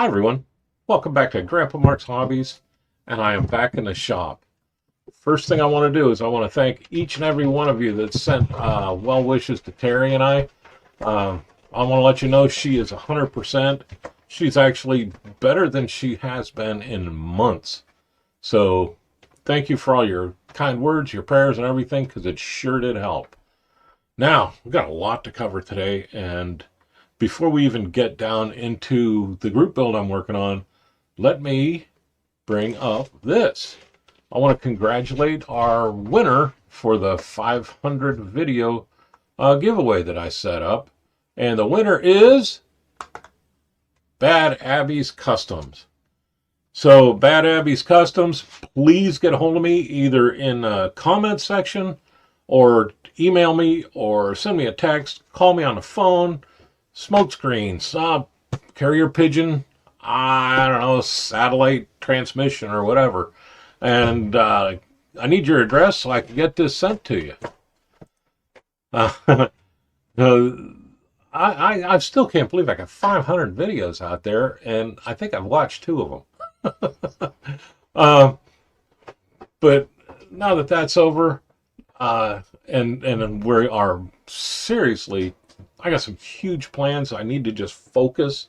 Hi everyone, welcome back to Grandpa Mark's Hobbies, and I am back in the shop. First thing I want to do is I want to thank each and every one of you that sent well wishes to Terry and I. I want to let you know she is 100%. She's actually better than she has been in months. So thank you for all your kind words, your prayers, and everything, because it sure did help. Now, we've got a lot to cover today, and before we even get down into the group build I'm working on, let me bring up this. I want to congratulate our winner for the 500 video giveaway that I set up. And the winner is Bad Abby's Customs. So Bad Abby's Customs, please get a hold of me either in the comment section or email me or send me a text, call me on the phone. Smoke screens, carrier pigeon, I don't know, satellite transmission or whatever. And I need your address so I can get this sent to you. I still can't believe I got 500 videos out there, and I think I've watched 2 of them. But now that that's over, and we are seriously, I got some huge plans. I need to just focus.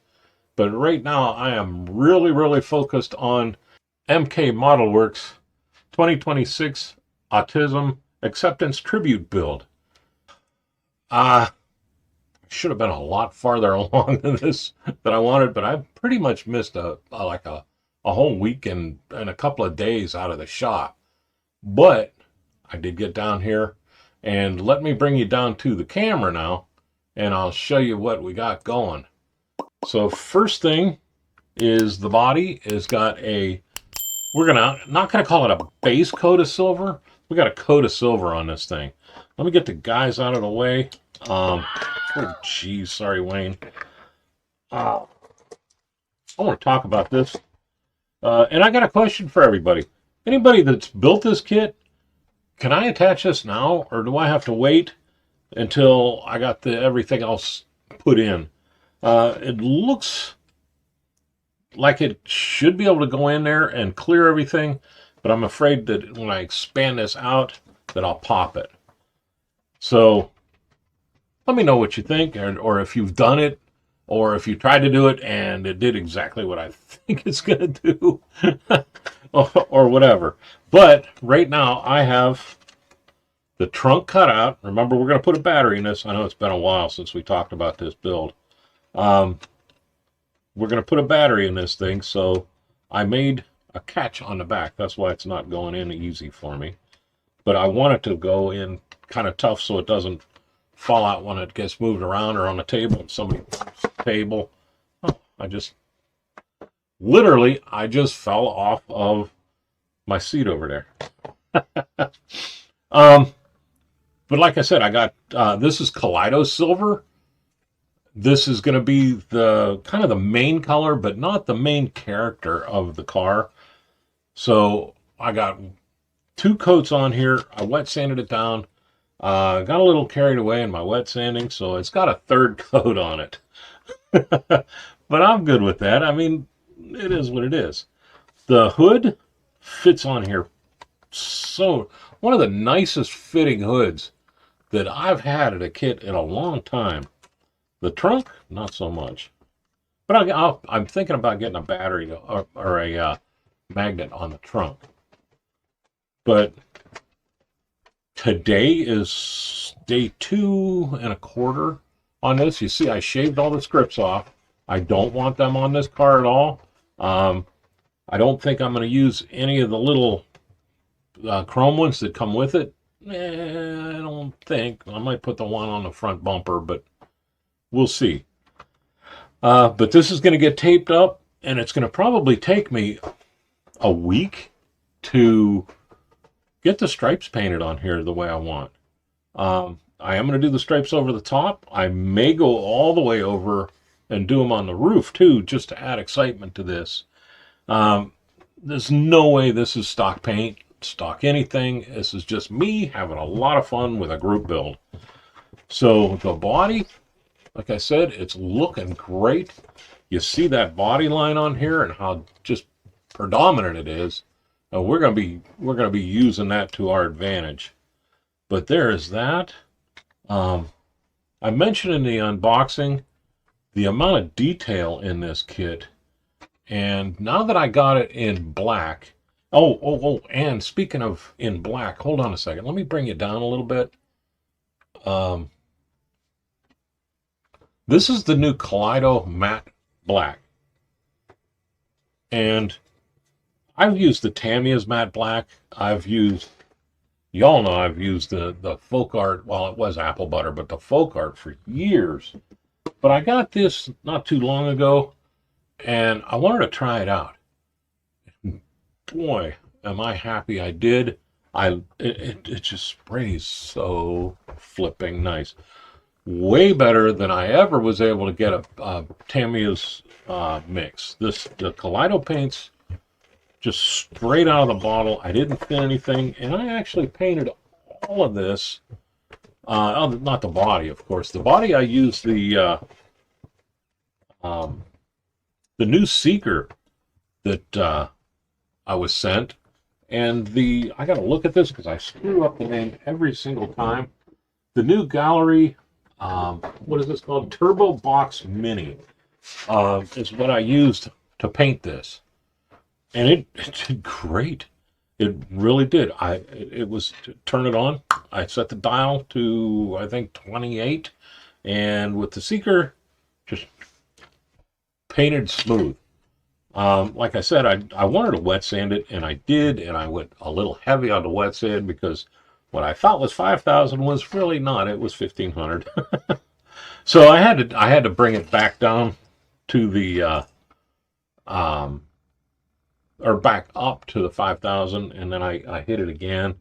But right now, I am really focused on MK Modelworks 2026 Autism Acceptance Tribute Build. Should have been a lot farther along than this than I wanted, but I pretty much missed a whole week and a couple of days out of the shop. But I did get down here, and let me bring you down to the camera now, and I'll show you what we got going. So first thing is the body has got a, we're not gonna call it a base coat of silver. We got a coat of silver on this thing. Let me get the guys out of the way. Oh geez, sorry Wayne. I want to talk about this. And I got a question for everybody. Anybody that's built this kit, can I attach this now, or do I have to wait until I got everything else put in? It looks like it should be able to go in there and clear everything, but I'm afraid that when I expand this out, that I'll pop it. So let me know what you think, or if you've done it, or if you tried to do it and it did exactly what I think it's going to do, or whatever. But right now I have the trunk cut out. Remember, we're going to put a battery in this. I know it's been a while since we talked about this build. We're going to put a battery in this thing, so I made a catch on the back. That's why it's not going in easy for me. But I want it to go in kind of tough so it doesn't fall out when it gets moved around or on the table. Somebody table. Oh, I just fell off of my seat over there. But like I said, I got this is Kaleido silver. This is going to be the kind of the main color, but not the main character of the car. So I got 2 coats on here. I wet sanded it down. Got a little carried away in my wet sanding, so it's got a 3rd coat on it. But I'm good with that. I mean, it is what it is. The hood fits on here. So one of the nicest fitting hoods that I've had at a kit in a long time. The trunk, not so much. But I'm thinking about getting a battery or a magnet on the trunk. But today is day 2 1/4 on this. You see, I shaved all the scripts off. I don't want them on this car at all. I don't think I'm going to use any of the little chrome ones that come with it. I don't think. I might put the one on the front bumper, but we'll see. But this is going to get taped up, and it's going to probably take me a week to get the stripes painted on here the way I want. I am going to do the stripes over the top. I may go all the way over and do them on the roof too, just to add excitement to this. There's no way this is stock paint, stock anything. This is just me having a lot of fun with a group build. So the body, like I said, it's looking great. you see that body line on here and how just predominant it is. We're gonna be using that to our advantage. But there is that. I mentioned in the unboxing the amount of detail in this kit, and now that I got it in black. And speaking of in black, hold on a second. Let me bring it down a little bit. This is the new Kaleido Matte Black. And I've used the Tamiya's Matte Black. Y'all know I've used the Folk Art, well, it was Apple Butter, but the Folk Art for years. But I got this not too long ago, and I wanted to try it out. Boy, am I happy I did. It just sprays so flipping nice. Way better than I ever was able to get a Tamiya's mix. The Kaleido paints just straight out of the bottle. I didn't thin anything, and I actually painted all of this. Not the body, of course. The body I used the new Seeker that I was sent, and I got to look at this because I screw up the name every single time. The new Gallery. What is this called? Turbo Box Mini is what I used to paint this, and it did great. It really did. It was turn it on. I set the dial to I think 28, and with the Seeker, just painted smooth. Like I said, I wanted to wet sand it, and I did, and I went a little heavy on the wet sand because what I thought was 5,000 was really not. It was 1,500. So I had to bring it back down to the or back up to the 5,000, and then I hit it again.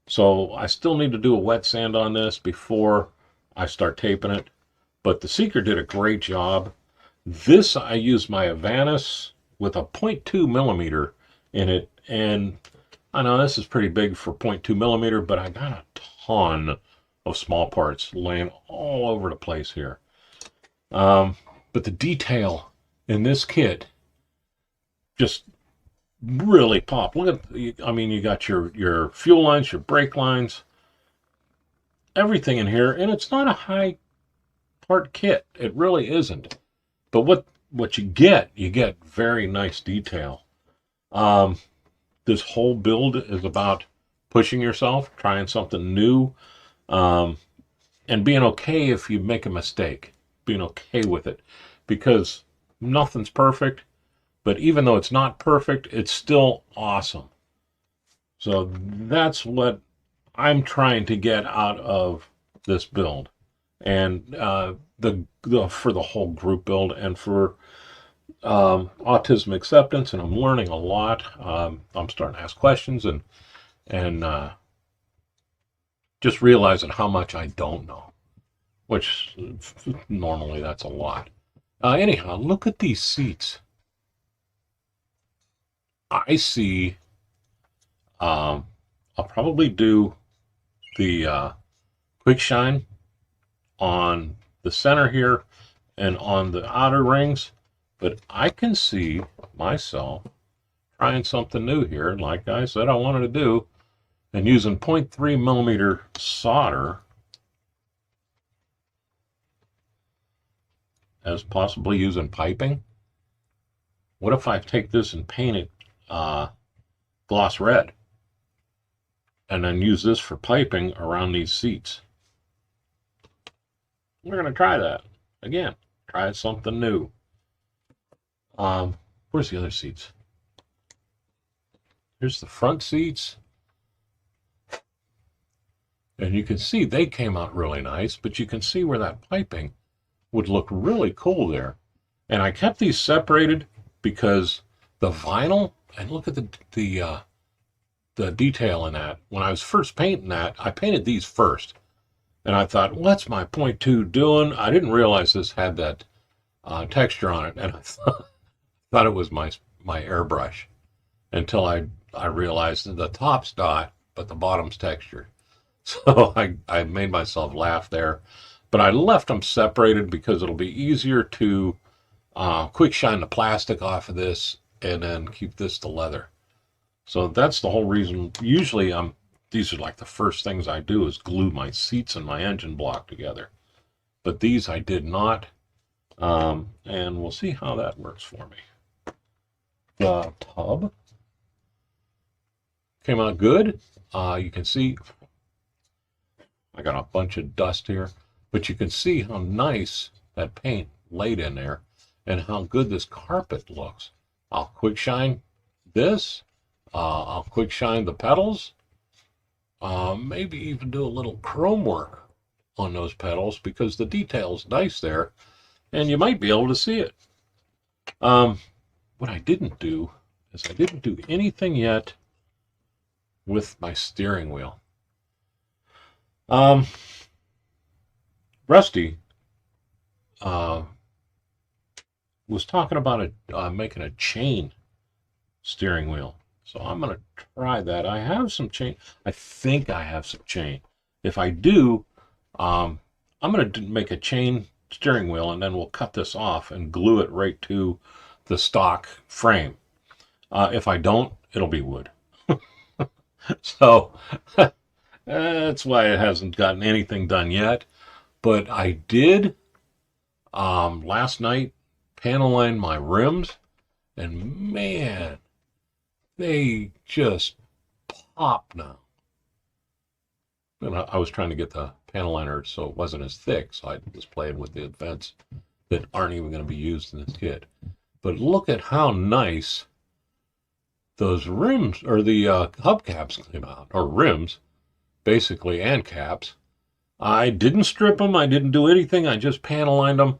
So I still need to do a wet sand on this before I start taping it. But the Seeker did a great job. This I used my Avanus with a 0.2 millimeter in it, and I know this is pretty big for 0.2 millimeter, but I got a ton of small parts laying all over the place here. But the detail in this kit just really pop. Look at, I mean, you got your fuel lines, your brake lines, everything in here, and it's not a high part kit. It really isn't. But what you get very nice detail. This whole build is about pushing yourself, trying something new, and being okay if you make a mistake, being okay with it, because nothing's perfect, but even though it's not perfect, it's still awesome. So that's what I'm trying to get out of this build, and for the whole group build, and for autism acceptance, and I'm learning a lot. I'm starting to ask questions and just realizing how much I don't know, which normally that's a lot. Anyhow, look at these seats. I see. I'll probably do the quick shine on the center here and on the outer rings. But I can see myself trying something new here, like I said I wanted to do, and using 0.3 millimeter solder as possibly using piping. What if I take this and paint it gloss red, and then use this for piping around these seats? We're going to try that again. Try something new. Where's the other seats? Here's the front seats. And you can see they came out really nice, but you can see where that piping would look really cool there. And I kept these separated because the vinyl, and look at the detail in that. When I was first painting that, I painted these first. And I thought, what's my 0.2 doing? I didn't realize this had that texture on it. And I thought it was my airbrush until I realized that the top's dot, but the bottom's textured. So I made myself laugh there. But I left them separated because it'll be easier to quick shine the plastic off of this, and then keep this to leather. So that's the whole reason. Usually these are like the first things I do is glue my seats and my engine block together. But these I did not. And we'll see how that works for me. The tub came out good. You can see I got a bunch of dust here, but you can see how nice that paint laid in there and how good this carpet looks. I'll quick shine this. I'll quick shine the pedals. Maybe even do a little chrome work on those pedals because the detail's nice there and you might be able to see it. What I didn't do is I didn't do anything yet with my steering wheel. Rusty was talking about making a chain steering wheel. So I'm going to try that. I have some chain. I think I have some chain. If I do, I'm going to make a chain steering wheel, and then we'll cut this off and glue it right to the stock frame. If I don't, it'll be wood. So that's why it hasn't gotten anything done yet. But I did last night panel line my rims, and man, they just pop now. And I was trying to get the panel liner so it wasn't as thick, so I was playing with the vents that aren't even going to be used in this kit. But look at how nice those rims, or the hubcaps came out, or rims, basically, and caps. I didn't strip them. I didn't do anything. I just panel lined them.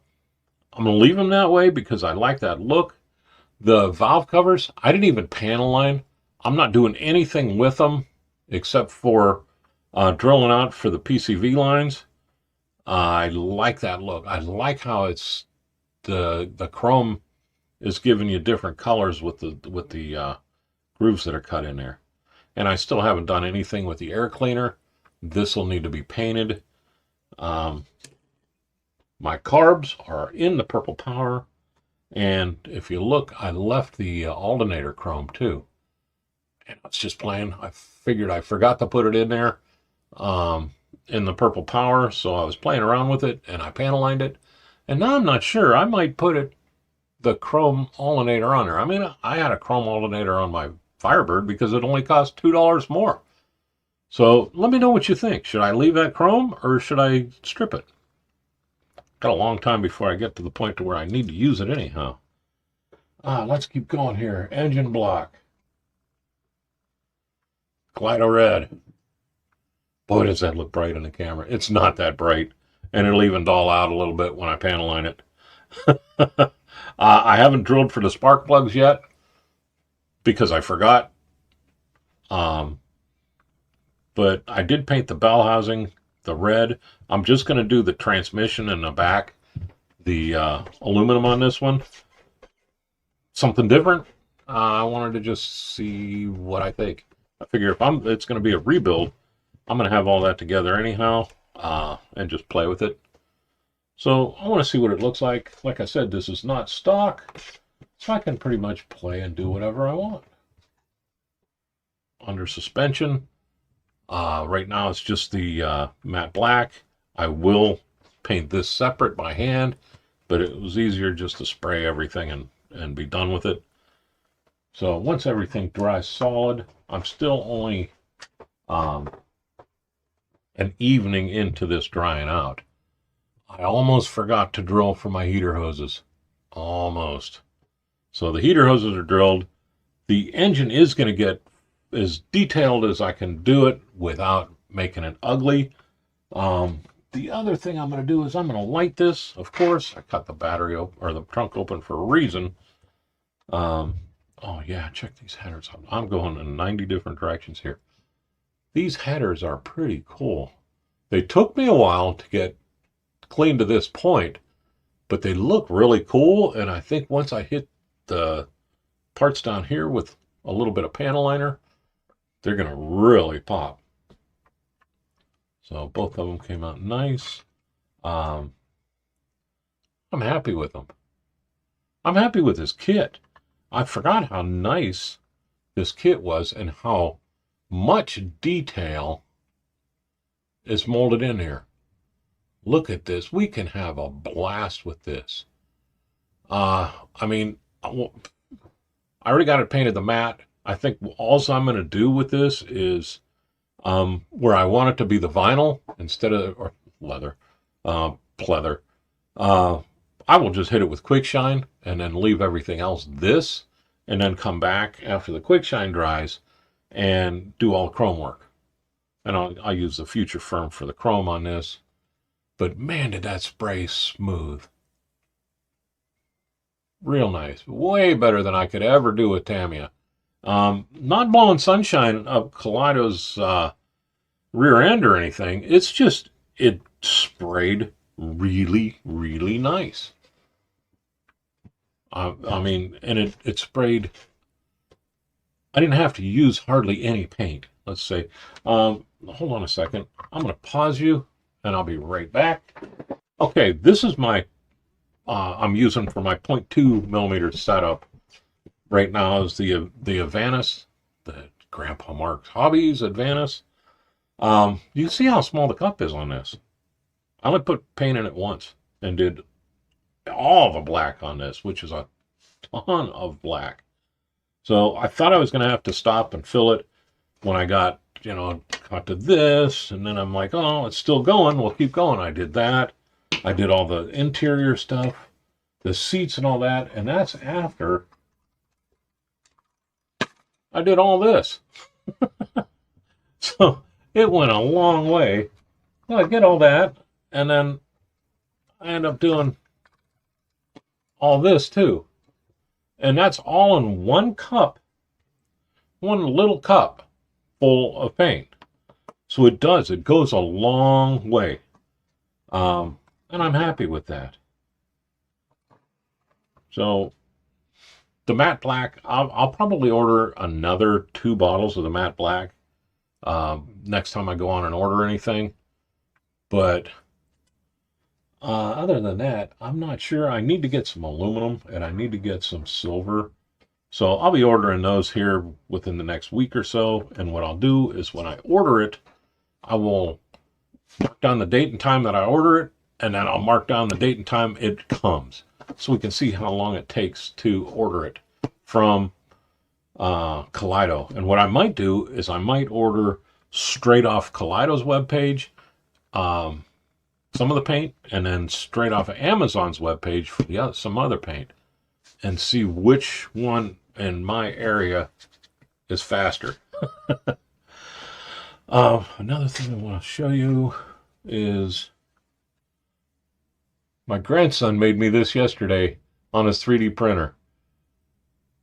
I'm going to leave them that way because I like that look. The valve covers, I didn't even panel line. I'm not doing anything with them except for drilling out for the PCV lines. I like that look. I like how it's the chrome is giving you different colors with the grooves that are cut in there. And I still haven't done anything with the air cleaner. This will need to be painted. My carbs are in the purple power. And if you look, I left the alternator chrome too. And I was just playing. I figured I forgot to put it in there in the purple power. So I was playing around with it and I panel lined it. And now I'm not sure. I might put the chrome alternator on there. I mean, I had a chrome alternator on my Firebird because it only cost $2 more. So let me know what you think. Should I leave that chrome or should I strip it? Got a long time before I get to the point to where I need to use it anyhow. Let's keep going here. Engine block. Glido red. Boy, does that look bright in the camera. It's not that bright. And it'll even dull out a little bit when I panel line it. I haven't drilled for the spark plugs yet because I forgot. But I did paint the bell housing, the red. I'm just going to do the transmission in the back, the aluminum on this one. Something different. I wanted to just see what I think. I figure if it's going to be a rebuild, I'm going to have all that together anyhow and just play with it. So I want to see what it looks like. Like I said, this is not stock, so I can pretty much play and do whatever I want. Under suspension, right now it's just the matte black. I will paint this separate by hand, but it was easier just to spray everything and be done with it. So once everything dries solid, I'm still only an evening into this drying out. I almost forgot to drill for my heater hoses. Almost. So the heater hoses are drilled. The engine is going to get as detailed as I can do it without making it ugly. The other thing I'm going to do is I'm going to light this. Of course, I cut the battery open, or the trunk open for a reason. Oh yeah, check these headers out. I'm going in 90 different directions here. These headers are pretty cool. They took me a while to get clean to this point, but they look really cool. And I think once I hit the parts down here with a little bit of panel liner, they're going to really pop. So both of them came out nice. I'm happy with them. I'm happy with this kit. I forgot how nice this kit was and how much detail is molded in here. Look at this. We can have a blast with this. I mean, I already got it painted the matte. I think all I'm going to do with this is where I want it to be the vinyl instead of or leather, pleather. I will just hit it with quick shine and then leave everything else this, and then come back after the quick shine dries and do all the chrome work. And I'll use the Future Firm for the chrome on this. But man, did that spray smooth. Real nice. Way better than I could ever do with Tamiya. Not blowing sunshine up Kaleido's rear end or anything. It's just, it sprayed really, really nice. I mean, and it sprayed, I didn't have to use hardly any paint, let's say. Hold on a second. I'm going to pause you, and I'll be right back. Okay, this is my, I'm using for my 0.2 millimeter setup right now is the Advanis, the Grandpa Mark's Hobbies Advanis. You see how small the cup is on this. I only put paint in it once and did all the black on this, which is a ton of black. So I thought I was going to have to stop and fill it when I got, got to this, and then I'm like, oh, it's still going. We'll keep going. I did that. I did all the interior stuff, the seats and all that, and that's after I did all this. So it went a long way. Well, I get all that, and then I end up doing all this too. And that's all in one cup, one little cup full of paint. So it goes a long way. And I'm happy with that. So the matte black, I'll probably order another 2 bottles of the matte black next time I go on and order anything. But other than that, I'm not sure. I need to get some aluminum and I need to get some silver. So I'll be ordering those here within the next week or so. And what I'll do is when I order it, I will mark down the date and time that I order it, and then I'll mark down the date and time it comes, so we can see how long it takes to order it from Kaleido. And what I might do is I might order straight off Kaleido's webpage some of the paint, and then straight off of Amazon's webpage for some other paint, and see which one in my area is faster. Another thing I want to show you is my grandson made me this yesterday on his 3D printer.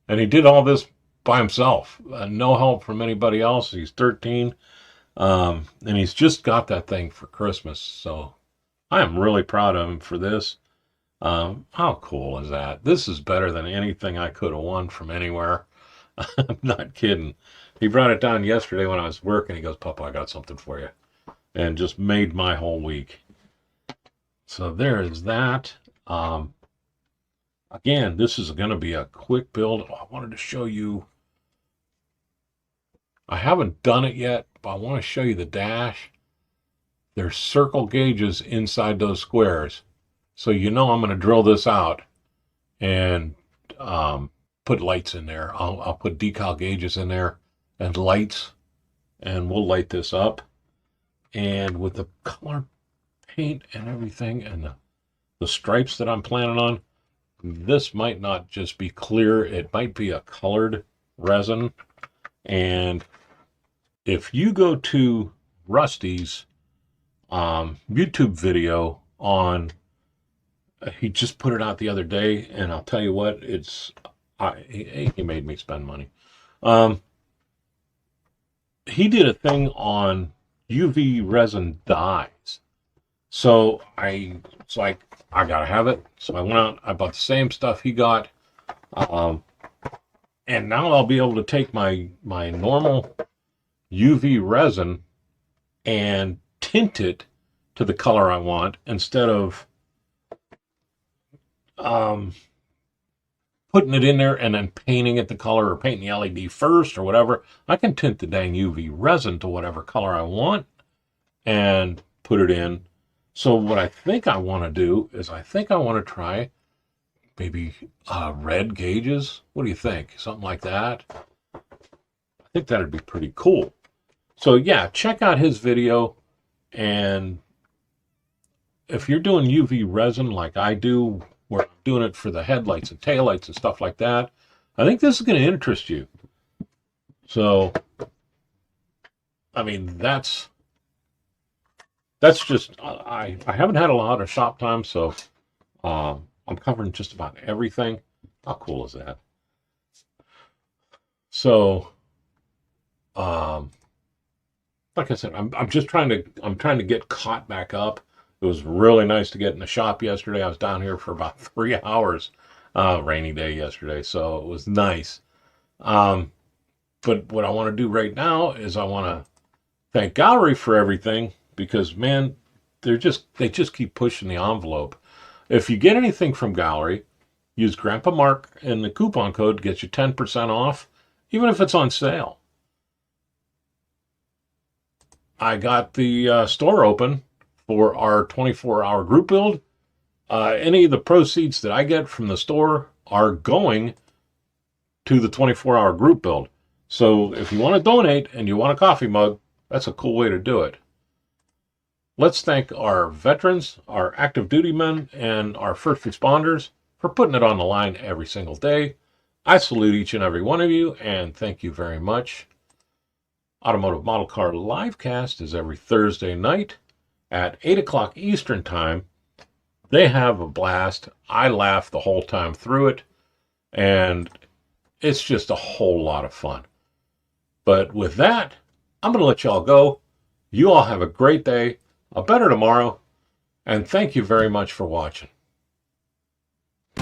And he did all this by himself. No help from anybody else. He's 13. And he's just got that thing for Christmas. So I am really proud of him for this. How cool is that? This is better than anything I could have won from anywhere. I'm not kidding. He brought it down yesterday when I was working. He goes, Papa, I got something for you. And just made my whole week. So there is that. Again, this is going to be a quick build. I wanted to show you. I haven't done it yet, but I want to show you the dash. There's circle gauges inside those squares. So I'm going to drill this out and put lights in there. I'll put decal gauges in there and lights, and we'll light this up. And with the color paint and everything and the stripes that I'm planning on, this might not just be clear. It might be a colored resin. And if you go to Rusty's YouTube video on, he just put it out the other day, and I'll tell you what, he made me spend money. He did a thing on UV resin dyes. So it's like, I gotta have it. So I went out, I bought the same stuff he got. And now I'll be able to take my normal UV resin and tint it to the color I want, instead of putting it in there and then painting it the color or painting the LED first or whatever. I can tint the dang UV resin to whatever color I want and put it in. So what I think I want to do is I think I want to try maybe red gauges. What do you think? Something like that? I think that'd be pretty cool. So yeah, check out his video. And if you're doing UV resin like I do, where I'm doing it for the headlights and taillights and stuff like that, I think this is going to interest you. So, I mean, that's just, I haven't had a lot of shop time, so I'm covering just about everything. How cool is that? So, like I said, I'm trying to get caught back up. It was really nice to get in the shop yesterday. I was down here for about 3 hours, rainy day yesterday, so it was nice. But what I want to do right now is I want to thank Gallery for everything, because man, they just keep pushing the envelope. If you get anything from Gallery, use Grandpa Mark and the coupon code gets you 10% off, even if it's on sale. I got the store open for our 24-hour group build. Any of the proceeds that I get from the store are going to the 24-hour group build. So if you want to donate and you want a coffee mug, that's a cool way to do it. Let's thank our veterans, our active duty men, and our first responders for putting it on the line every single day. I salute each and every one of you, and thank you very much. Automotive Model Car Livecast is every Thursday night at 8 o'clock Eastern Time. They have a blast. I laugh the whole time through it, and it's just a whole lot of fun. But with that, I'm going to let y'all go. You all have a great day, a better tomorrow, and thank you very much for watching.